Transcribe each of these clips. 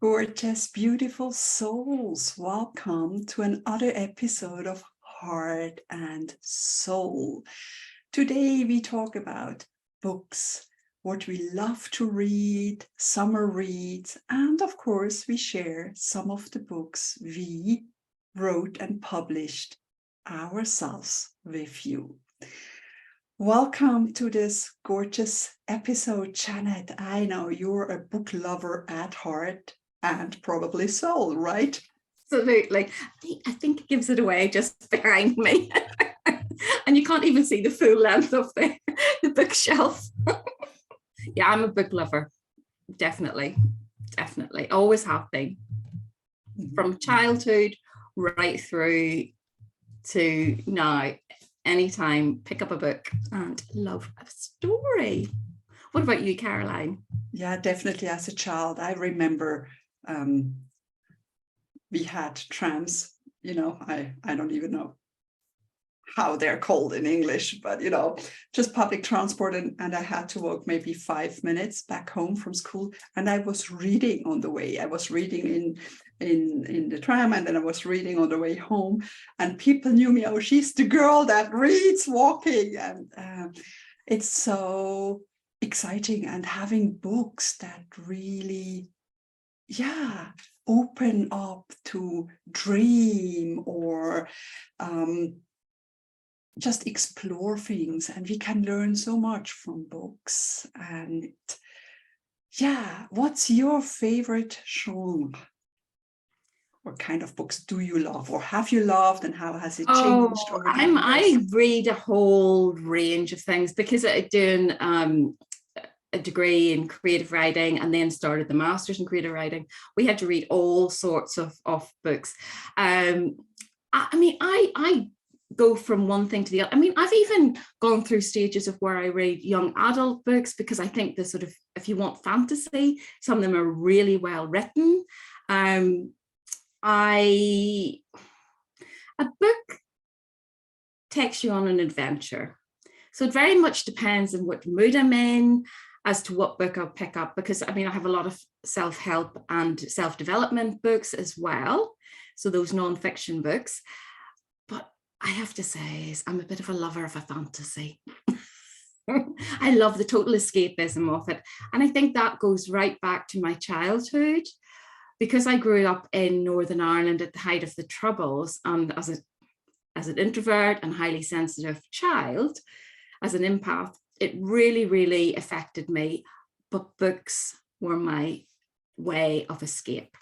Gorgeous, beautiful souls. Welcome to another episode of Heart and Soul. Today we talk about books, what we love to read, summer reads, and of course we share some of the books we wrote and published ourselves with you. Welcome to this gorgeous episode, Janet. I know you're a book lover at heart and probably soul, right? Absolutely. I think it gives it away just behind me. And you can't even see the full length of the bookshelf. Yeah, I'm a book lover. Definitely. Always have been. From childhood right through to now. Anytime, pick up a book and love a story. What about you, Caroline? Yeah, definitely. As a child, I remember we had trams, I don't even know how they're called in English, but just public transport, and I had to walk maybe 5 minutes back home from school, and I was reading on the way. I was reading in the tram, and then I was reading on the way home, and people knew me. Oh, she's the girl that reads walking, and it's so exciting, and having books that really open up to dream or just explore things, and we can learn so much from books. And what's your favorite genre? What kind of books do you love, or have you loved, and how has it changed over the years? I read a whole range of things because I'm doing a degree in creative writing and then started the master's in creative writing. We had to read all sorts of books. I go from one thing to the other. I mean, I've even gone through stages of where I read young adult books because I think the sort of, if you want fantasy, some of them are really well written. A book takes you on an adventure. So it very much depends on what mood I'm in as to what book I'll pick up, because I have a lot of self-help and self-development books as well. So those non-fiction books. But I have to say, I'm a bit of a lover of a fantasy. I love the total escapism of it. And I think that goes right back to my childhood, because I grew up in Northern Ireland at the height of the Troubles, and as an introvert and highly sensitive child, as an empath, it really, really affected me. But books were my way of escape.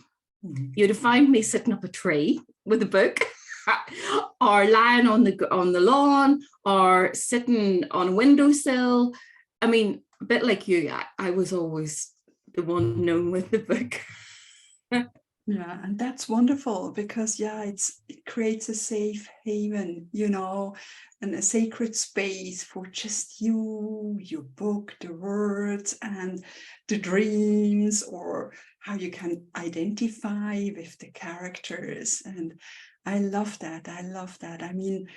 Mm-hmm. You'd have found me sitting up a tree with a book, or lying on the lawn, or sitting on a windowsill. I mean, a bit like you, I was always the one known with the book. Yeah, and that's wonderful, because it creates a safe haven, and a sacred space for just you, your book, the words, and the dreams, or how you can identify with the characters. And I love that. I mean,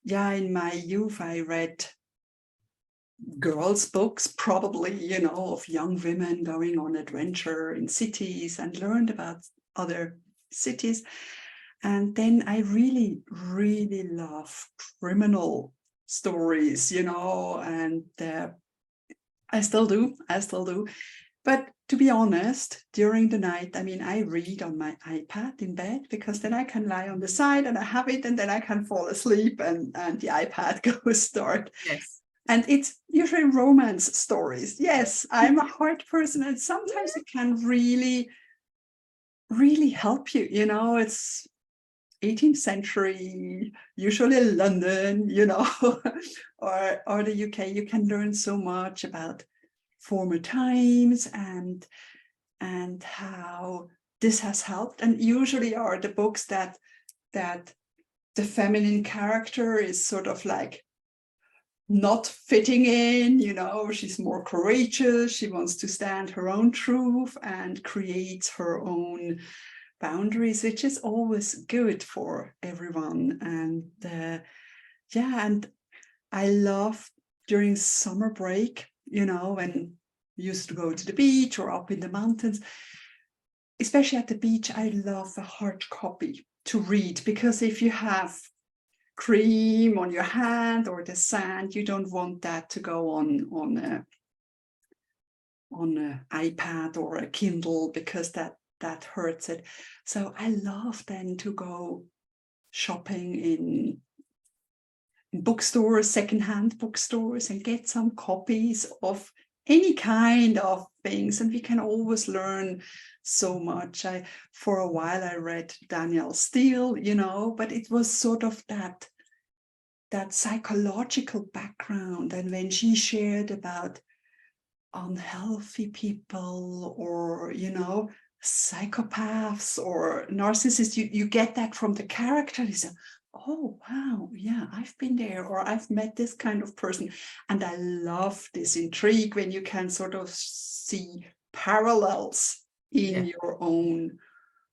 in my youth, I read girls' books, probably, of young women going on adventure in cities, and learned about other cities. And then I really, really love criminal stories, and I still do. But to be honest, during the night, I read on my iPad in bed, because then I can lie on the side and I have it, and then I can fall asleep, and the iPad goes dark. Yes. And it's usually romance stories. Yes, I'm a heart person, and sometimes it can really, really help you. It's 18th century, usually London, or the UK. You can learn so much about former times and how this has helped. And usually are the books that the feminine character is sort of like not fitting in, she's more courageous, she wants to stand her own truth and creates her own boundaries, which is always good for everyone. And and I love during summer break, when we used to go to the beach or up in the mountains, especially at the beach, I love a hard copy to read, because if you have cream on your hand or the sand, you don't want that to go on an iPad or a Kindle, because that hurts it. So I love then to go shopping in bookstores, secondhand bookstores, and get some copies of any kind of things. And we can always learn so much. For a while I read Danielle Steele, but it was sort of that psychological background. And when she shared about unhealthy people, or psychopaths or narcissists, you get that from the character. You say, oh wow, yeah, I've been there, or I've met this kind of person. And I love this intrigue when you can sort of see parallels in your own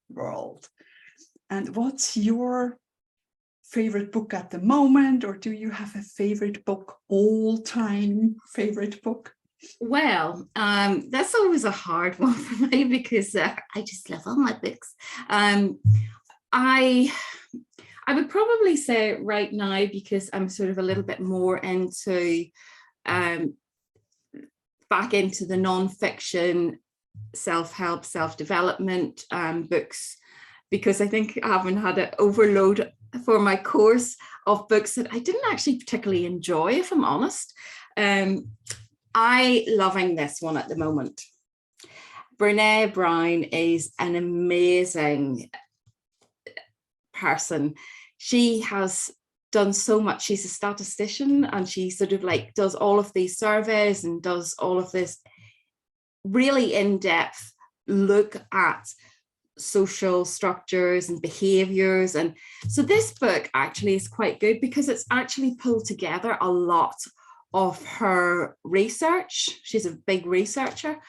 world. And what's your favorite book at the moment, or do you have a favorite book, all-time favorite book? Well, that's always a hard one for me, because I just love all my books. I would probably say right now, because I'm sort of a little bit more into back into the non-fiction, self-help, self-development books, because I think I haven't had an overload for my course of books that I didn't actually particularly enjoy, if I'm honest. I loving this one at the moment. Brené Brown is an amazing person. She has done so much. She's a statistician, and she sort of like does all of these surveys and does all of this really in-depth look at social structures and behaviors. And so this book actually is quite good, because it's actually pulled together a lot of her research. She's a big researcher,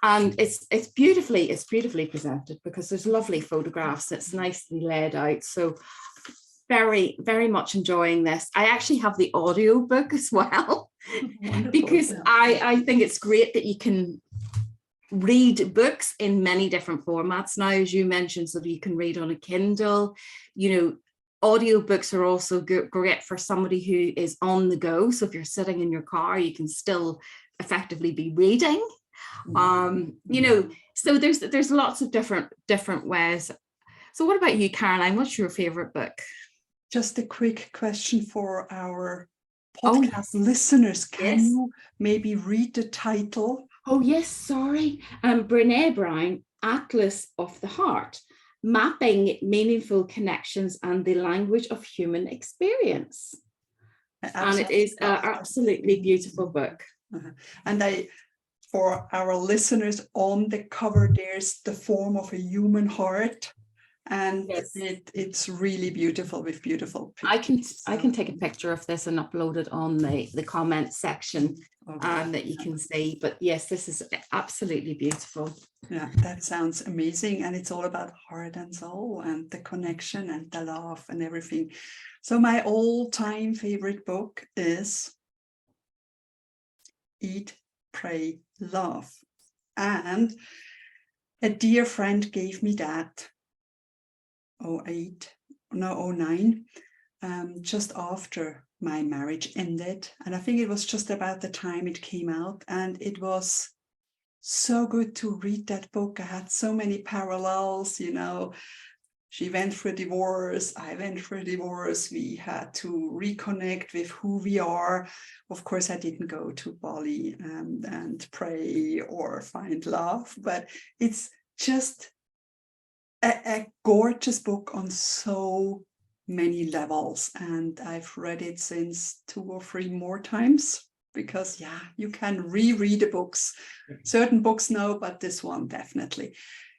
and it's beautifully presented, because there's lovely photographs. It's nicely laid out. So very, very much enjoying this. I actually have the audio book as well, because I think it's great that you can read books in many different formats now, as you mentioned, so that you can read on a Kindle. Audiobooks are also great for somebody who is on the go. So if you're sitting in your car, you can still effectively be reading. So there's lots of different ways. So what about you, Caroline? What's your favorite book? Just a quick question for our podcast listeners. Can you maybe read the title? Oh yes, sorry. Brené Brown, Atlas of the Heart, Mapping Meaningful Connections and the Language of Human Experience. And it is an absolutely beautiful book. And for our listeners, on the cover, there's the form of a human heart. And it's really beautiful, with beautiful pictures. I can take a picture of this and upload it on the comment section that you can see. But yes, this is absolutely beautiful. Yeah, that sounds amazing. And it's all about heart and soul and the connection and the love and everything. So my all-time favorite book is Eat, Pray, Love. And a dear friend gave me that 09, just after my marriage ended. And I think it was just about the time it came out. And it was so good to read that book. I had so many parallels, She went through a divorce, I went through a divorce. We had to reconnect with who we are. Of course, I didn't go to Bali and pray or find love, but it's just a gorgeous book on so many levels. And I've read it since 2 or 3 more times, because you can reread the books. Certain books, no, but this one definitely.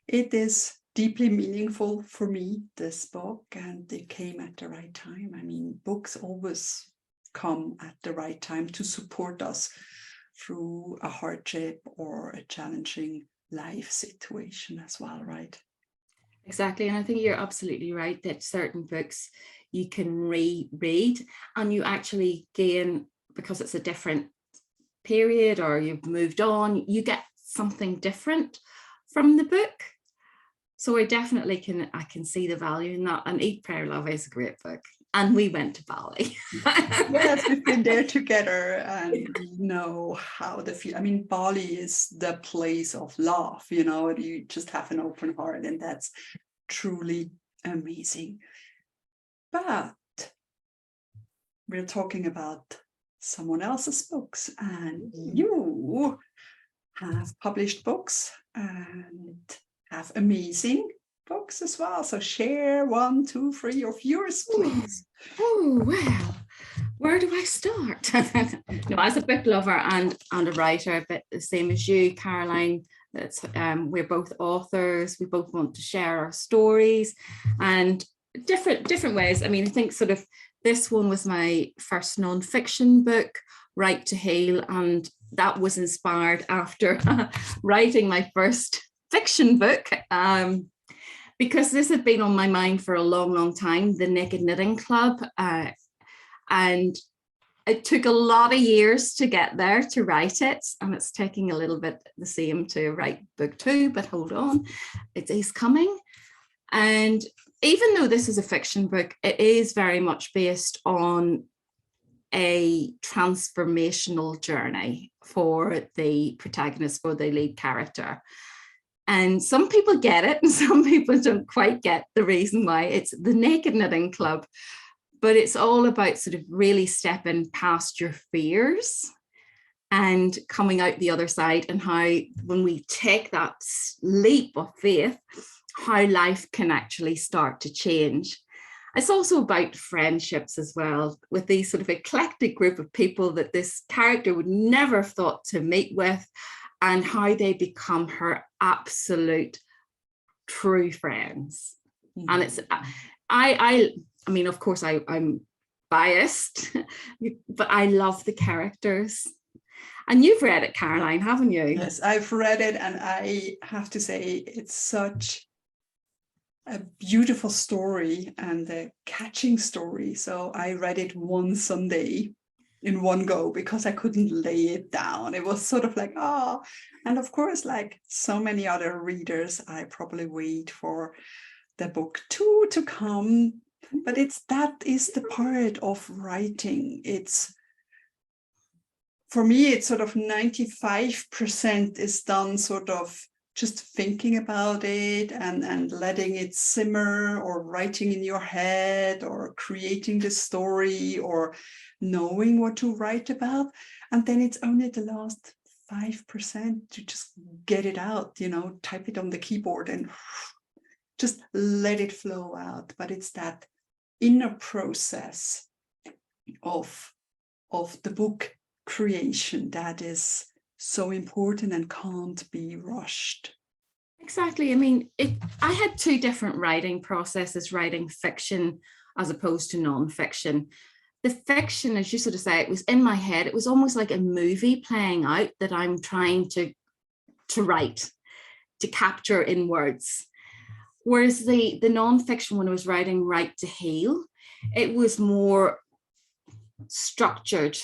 It is deeply meaningful for me, this book, and it came at the right time. I mean, books always come at the right time to support us through a hardship or a challenging life situation as well, right? Exactly. And I think you're absolutely right that certain books you can reread and you actually gain, because it's a different period or you've moved on, you get something different from the book. So I definitely can see the value in that. And Eat, Pray, Love is a great book. And we went to Bali. Yes, we've been there together, and we know how the feel. I mean, Bali is the place of love, you know, you just have an open heart, and that's truly amazing. But we're talking about someone else's books, and you have published books and have amazing books as well. So share 1, 2, 3 of yours, please. Oh, well, where do I start? No, as a book lover and a writer, a bit the same as you, Caroline, that's we're both authors. We both want to share our stories and different ways. I mean, I think sort of this one was my first non-fiction book, Right to Heal, and that was inspired after writing my first fiction book, because this had been on my mind for a long time, the Naked Knitting Club, and it took a lot of years to get there to write it, and it's taking a little bit the same to write book 2, but hold on, it is coming. And even though this is a fiction book, it is very much based on a transformational journey for the protagonist, for the lead character. And some people get it and some people don't quite get the reason why it's the Naked Knitting Club, but it's all about sort of really stepping past your fears and coming out the other side, and how when we take that leap of faith, how life can actually start to change. It's also about friendships as well, with these sort of eclectic group of people that this character would never have thought to meet with, and how they become her absolute true friends. Mm-hmm. And it's, I mean, of course, I'm biased, but I love the characters. And you've read it, Caroline, haven't you? Yes, I've read it, and I have to say it's such a beautiful story and a catching story. So I read it one Sunday in one go because I couldn't lay it down. It was sort of like, oh, and of course, like so many other readers, I probably wait for the book 2 to come. But that is the part of writing. It's, for me, it's sort of 95% is done sort of just thinking about it and letting it simmer, or writing in your head, or creating the story, or knowing what to write about. And then it's only the last 5% to just get it out, you know, type it on the keyboard and just let it flow out. But it's that inner process of the book creation that is so important and can't be rushed. Exactly. I mean, I had 2 different writing processes, writing fiction as opposed to non-fiction. The fiction, as you sort of say, it was in my head. It was almost like a movie playing out that I'm trying to write, to capture in words. Whereas the non-fiction, when I was writing Right to Heal, it was more structured,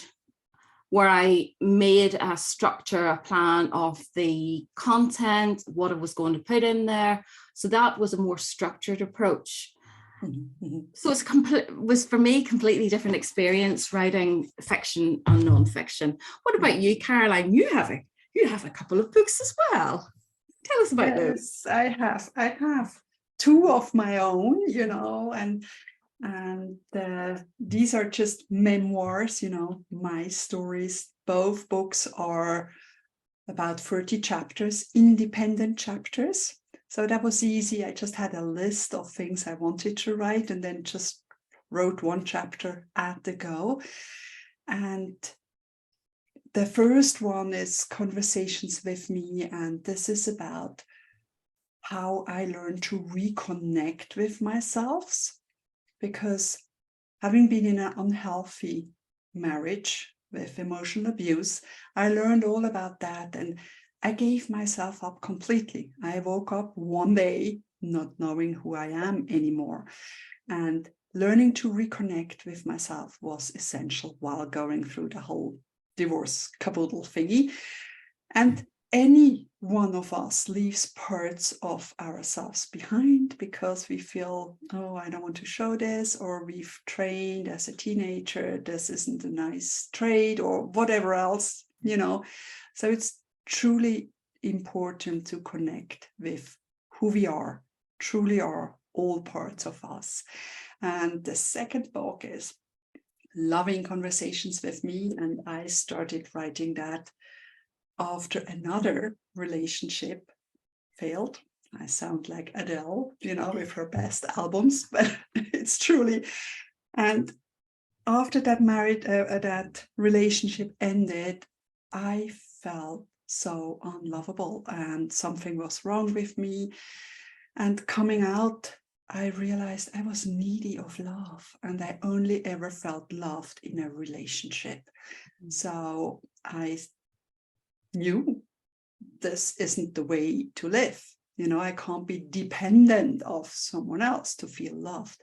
where I made a structure, a plan of the content, what I was going to put in there. So that was a more structured approach. Mm-hmm. So it was for me completely different experience writing fiction and non-fiction. What about you, Caroline? You have a couple of books as well. Tell us about those. I have 2 of my own, you know, and these are just memoirs, you know, my stories. Both books are about 30 chapters, independent chapters. So that was easy. I just had a list of things I wanted to write, and then just wrote 1 chapter at the go. And the first one is Conversations with Me, and this is about how I learned to reconnect with myself. Because having been in an unhealthy marriage with emotional abuse, I learned all about that, and I gave myself up completely. I woke up one day not knowing who I am anymore, and learning to reconnect with myself was essential while going through the whole divorce caboodle thingy. And any one of us leaves parts of ourselves behind because we feel, oh, I don't want to show this, or we've trained as a teenager, this isn't a nice trait, or whatever else, So it's truly important to connect with who we are, truly are, all parts of us. And the second book is Loving Conversations with Me, and I started writing that after another relationship failed. I sound like Adele, with her best albums, but it's truly. And after that that relationship ended, I felt so unlovable and something was wrong with me. And coming out, I realized I was needy of love, and I only ever felt loved in a relationship. So I knew this isn't the way to live. I can't be dependent of someone else to feel loved.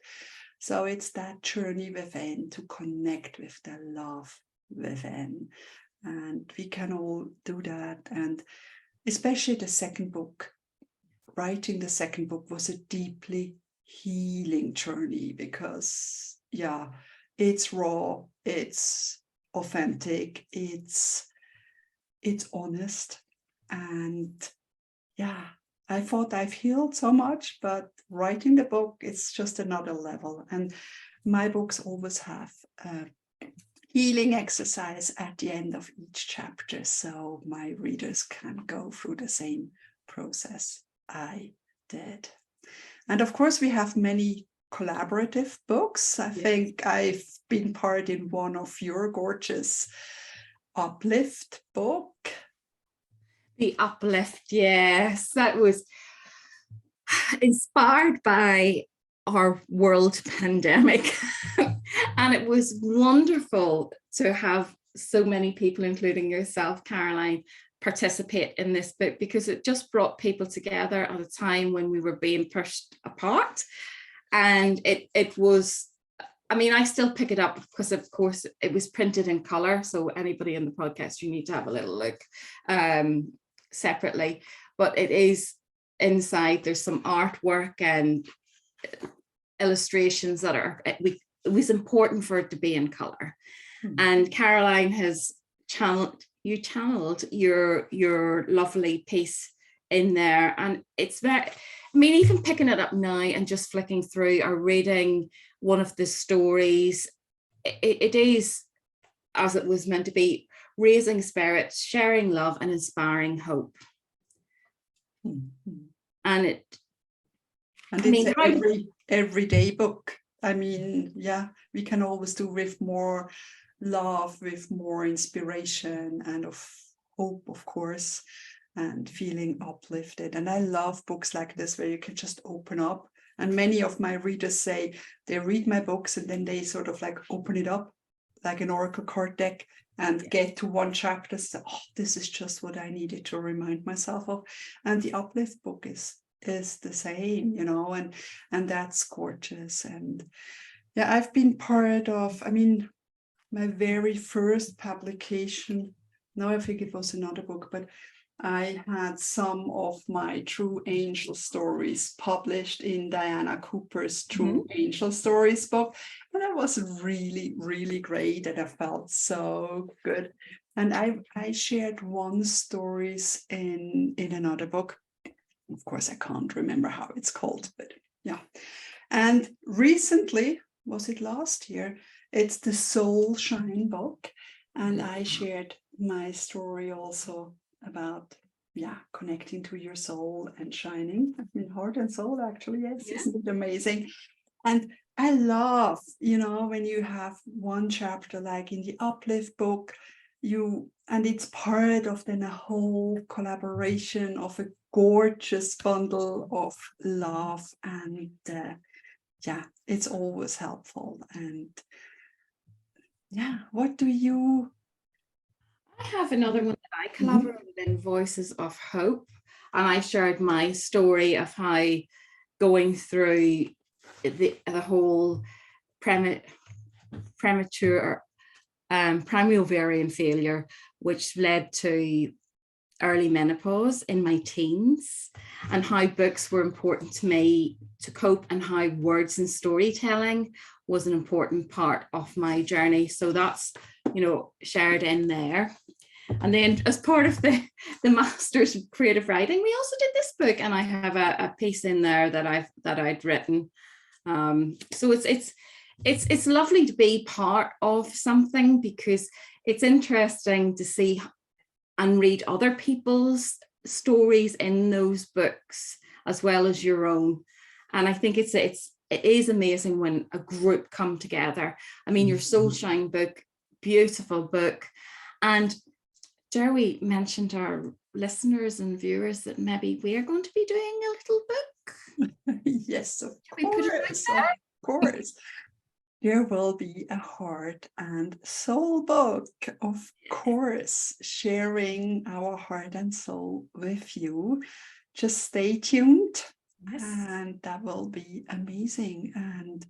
So it's that journey within to connect with the love within. And we can all do that. And especially the second book, writing the second book was a deeply healing journey because, it's raw, it's authentic, it's honest. And I thought I've healed so much, but writing the book, it's just another level. And my books always have a healing exercise at the end of each chapter, so my readers can go through the same process I did. And of course, we have many collaborative books. I think I've been part in one of your gorgeous Uplift book. The Uplift, yes, that was inspired by our world pandemic. And it was wonderful to have so many people, including yourself, Caroline, participate in this book, because it just brought people together at a time when we were being pushed apart. And it was, I still pick it up because, of course, it was printed in color. So anybody in the podcast, you need to have a little look separately. But it is inside, there's some artwork and illustrations that it was important for it to be in color. Mm-hmm. And Caroline has channeled your lovely piece in there. And it's very, even picking it up now and just flicking through or reading one of the stories, it is, as it was meant to be, raising spirits, sharing love, and inspiring hope. Mm-hmm. And it's an everyday book. We can always do with more love, with more inspiration, and of hope, of course, and feeling uplifted. And I love books like this where you can just open up. And many of my readers say they read my books and then they sort of like open it up like an oracle card deck and get to one chapter. So, this is just what I needed to remind myself of. And the Uplift book is the same, and that's gorgeous. And I've been part of, my very first publication, now I think it was another book, but I had some of my True Angel Stories published in Diana Cooper's True Angel Stories book. And that was really, really great. And I felt so good. And I shared one stories in another book. Of course, I can't remember how it's called, but yeah. And recently, was it last year? It's the Soul Shine book. And I shared my story also about, connecting to your soul and shining. Heart and soul, actually, yes. Isn't it amazing? And I love, when you have one chapter like in the Uplift book, and it's part of then a whole collaboration of a gorgeous bundle of love, and it's always helpful. And what do you? I have another one that I collaborated in, Voices of Hope, and I shared my story of how going through the whole premature primary ovarian failure, which led to early menopause in my teens, and how books were important to me to cope, and how words and storytelling was an important part of my journey. So that's, shared in there. And then as part of the Masters of Creative Writing, we also did this book, and I have a piece in there that I'd written. So it's lovely to be part of something, because it's interesting to see and read other people's stories in those books as well as your own. And I think it is amazing when a group come together. I mean, your Soulshine book, beautiful book. And Jerry mentioned our listeners and viewers that maybe we're going to be doing a little book. Yes, of course. There will be a heart and soul book, of course, sharing our heart and soul with you. Just stay tuned. Yes. And that will be amazing. And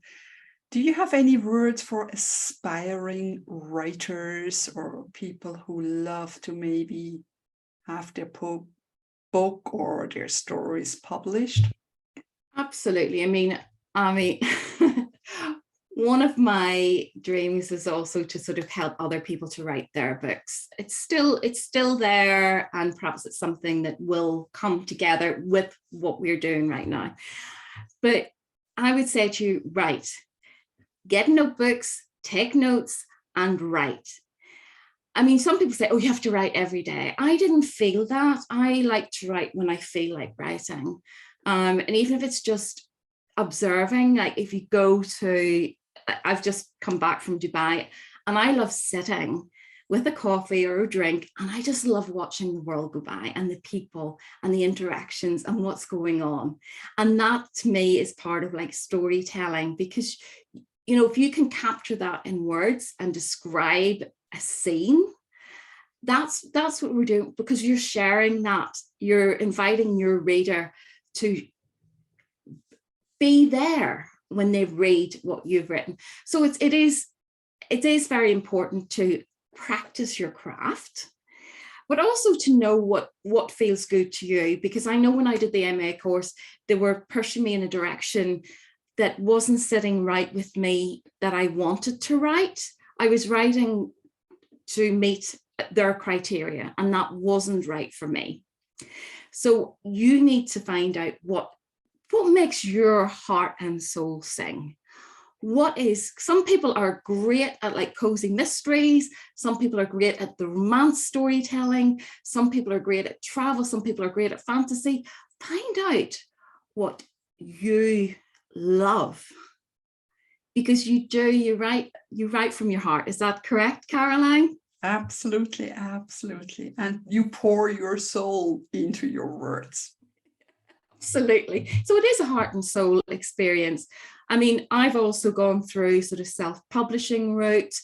do you have any words for aspiring writers or people who love to maybe have their book or their stories published? Absolutely. I mean, one of my dreams is also to sort of help other people to write their books. It's still there, and perhaps it's something that will come together with what we're doing right now. But I would say to you, write. Get notebooks, take notes, and write. I mean, some people say, oh, you have to write every day. I didn't feel that. I like to write when I feel like writing. And even if it's just observing, like if you go to, I've just come back from Dubai, and I love sitting with a coffee or a drink, and I just love watching the world go by, and the people and the interactions and what's going on. And that to me is part of like storytelling, because if you can capture that in words and describe a scene, that's what we're doing, because you're sharing that, you're inviting your reader to be there when they read what you've written. So it is very important to practice your craft, but also to know what feels good to you, because I know when I did the MA course, they were pushing me in a direction that wasn't sitting right with me, that I wanted to write. I was writing to meet their criteria, and that wasn't right for me. So you need to find out what makes your heart and soul sing. Some people are great at like cozy mysteries. Some people are great at the romance storytelling. Some people are great at travel. Some people are great at fantasy. Find out what you love, because you write from your heart. Is that correct, Caroline? Absolutely. And you pour your soul into your words. Absolutely. So it is a heart and soul experience. I mean, I've also gone through sort of self-publishing route.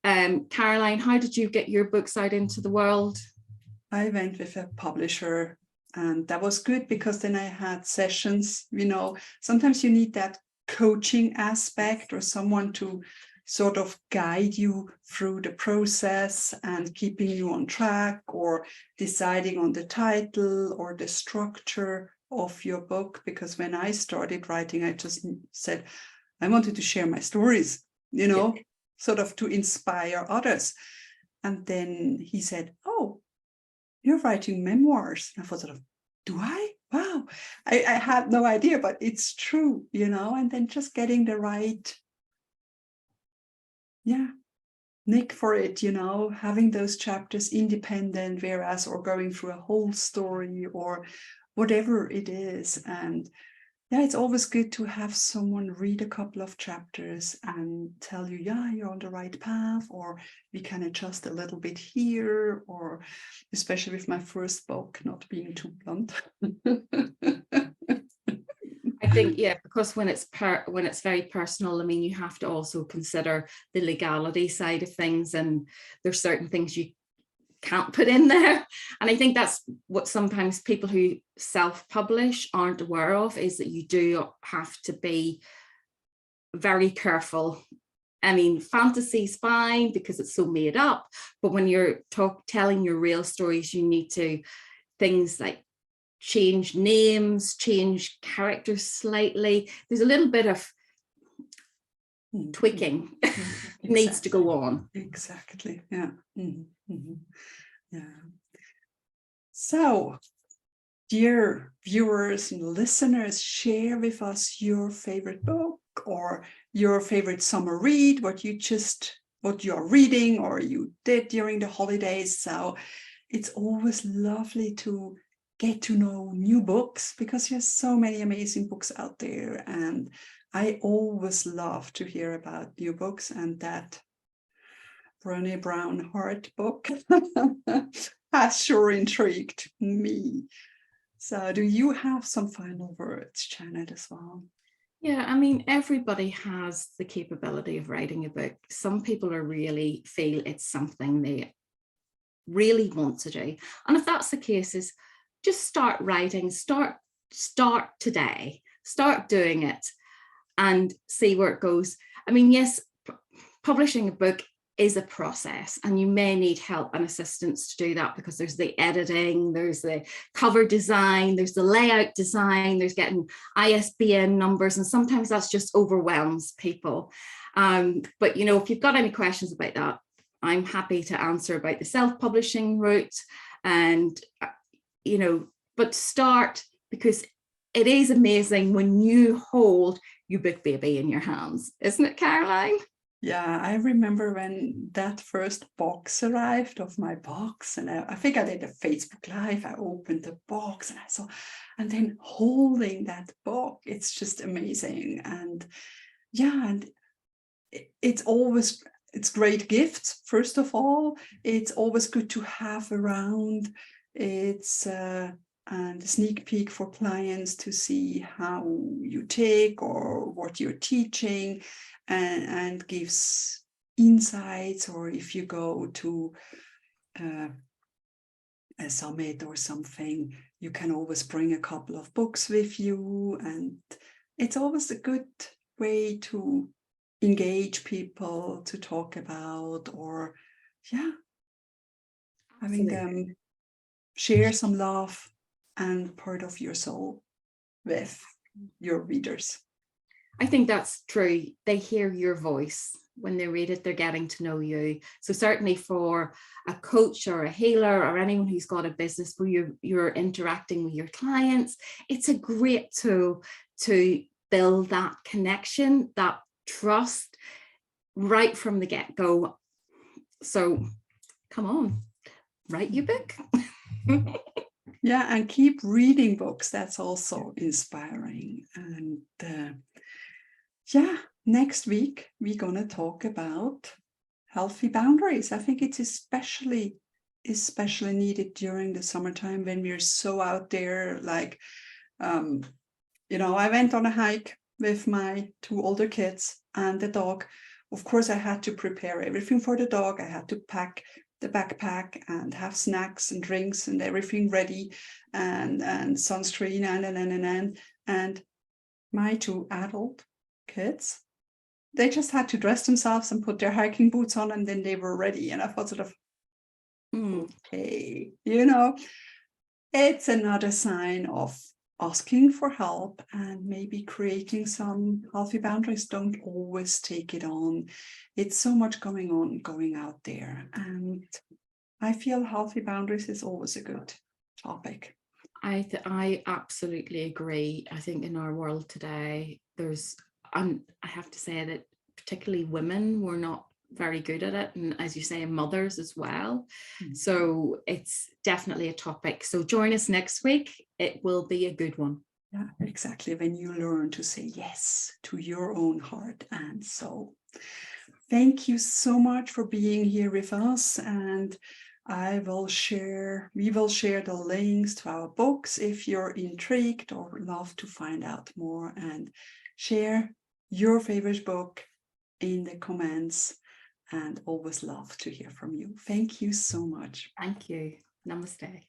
Caroline, how did you get your books out into the world? I went with a publisher, and that was good, because then I had sessions. Sometimes you need that coaching aspect, or someone to sort of guide you through the process and keeping you on track, or deciding on the title or the structure of your book. Because when I started writing, I just said I wanted to share my stories, sort of to inspire others. And then he said, oh, you're writing memoirs. And I thought, sort of, do I? Wow. I had no idea, but it's true, and then just getting the right, nick for it, having those chapters independent, whereas, or going through a whole story or whatever it is. And it's always good to have someone read a couple of chapters and tell you, you're on the right path, or we can adjust a little bit here, or especially with my first book, not being too blunt. I think, because when it's very personal, I mean, you have to also consider the legality side of things, and there's certain things you can't put in there. And I think that's what sometimes people who self-publish aren't aware of, is that you do have to be very careful. I mean, fantasy's fine because it's so made up, but when you're telling your real stories, you need to things like change names, change characters slightly. There's a little bit of tweaking needs to go on. Exactly. Yeah. Yeah. So, dear viewers and listeners, share with us your favorite book or your favorite summer read, what you're reading or you did during the holidays. So it's always lovely to get to know new books because there's so many amazing books out there. And I always love to hear about new books, and that Brené Brown Heart book has sure intrigued me. So do you have some final words, Janet, as well? Yeah, I mean, everybody has the capability of writing a book. Some people really feel it's something they really want to do. And if that's the case, is just start writing, start today, start doing it and see where it goes. I mean, yes, publishing a book is a process and you may need help and assistance to do that, because there's the editing, there's the cover design, there's the layout design, there's getting ISBN numbers, and sometimes that's just overwhelms people. But, you know, if you've got any questions about that, I'm happy to answer about the self-publishing route. And, you know, but start, because it is amazing when you hold your book baby in your hands, isn't it, Caroline? Yeah, I remember when that first box arrived of my box, and I think I did a Facebook Live. I opened the box and I saw, and then holding that book, it's just amazing. And yeah, and it's great gifts. First of all, it's always good to have around. It's and a sneak peek for clients to see how you take or what you're teaching, and gives insights. Or if you go to a summit or something, you can always bring a couple of books with you, and it's always a good way to engage people, to talk about, or having them share some love and part of your soul with your readers. I think that's true. They hear your voice. When they read it, they're getting to know you. So certainly for a coach or a healer or anyone who's got a business where you're interacting with your clients, it's a great tool to build that connection, that trust right from the get-go. So come on, write your book. Yeah, and keep reading books. That's also inspiring. And next week we're going to talk about healthy boundaries. I think it's especially needed during the summertime when we're so out there. Like, you know, I went on a hike with my 2 older kids and the dog. Of course, I had to prepare everything for the dog. I had to pack the backpack and have snacks and drinks and everything ready, and sunscreen and my 2 adult kids, they just had to dress themselves and put their hiking boots on, and then they were ready. And I thought sort of, okay, you know, it's another sign of asking for help and maybe creating some healthy boundaries. Don't always take it on. It's so much going out there. And I feel healthy boundaries is always a good topic. I absolutely agree. I think in our world today, I have to say that particularly women were not very good at it, and as you say, mothers as well. So it's definitely a topic. So join us next week. It will be a good one. Yeah, exactly. When you learn to say yes to your own heart and soul. Thank you so much for being here with us, and we will share the links to our books if you're intrigued or love to find out more, and share your favorite book in the comments, and always love to hear from you. Thank you so much. Thank you. Namaste.